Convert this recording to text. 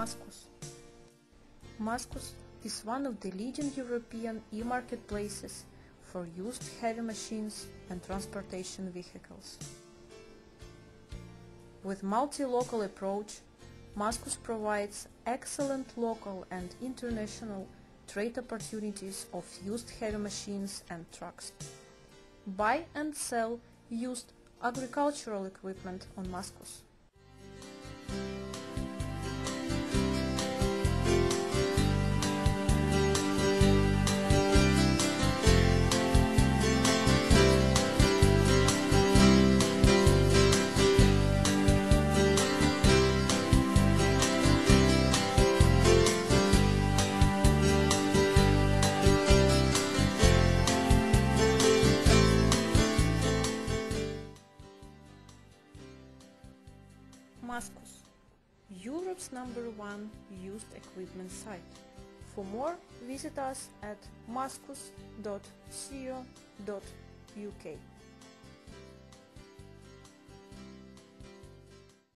Mascus. Mascus is one of the leading European e-marketplaces for used heavy machines and transportation vehicles. With multi-local approach, Mascus provides excellent local and international trade opportunities of used heavy machines and trucks. Buy and sell used agricultural equipment on Mascus. Mascus, Europe's #1 used equipment site. For more, visit us at mascus.co.uk.